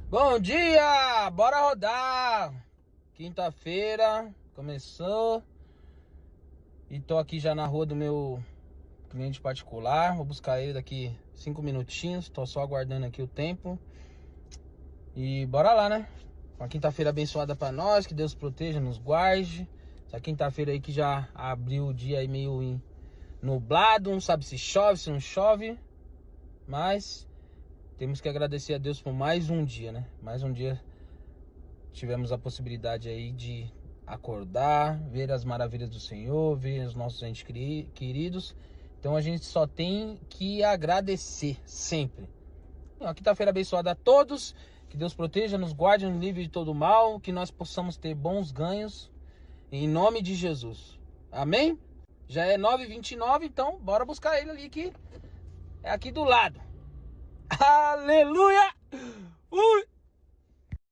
Bom dia! Bora rodar! Quinta-feira começou e tô aqui já na rua do meu cliente particular. Vou buscar ele daqui 5 minutinhos. Tô só aguardando aqui o tempo. E bora lá, né? Uma quinta-feira abençoada pra nós. Que Deus proteja, nos guarde. Essa quinta-feira aí que já abriu o dia aí meio nublado. Não sabe se chove, se não chove. Mas temos que agradecer a Deus por mais um dia, né? Mais um dia tivemos a possibilidade aí de acordar, ver as maravilhas do Senhor, ver os nossos entes queridos. Então a gente só tem que agradecer sempre. Uma quinta-feira abençoada a todos. Que Deus proteja, nos guarde, nos livre de todo mal. Que nós possamos ter bons ganhos. Em nome de Jesus. Amém? Já é 9h29, então bora buscar ele ali que é aqui do lado. Aleluia!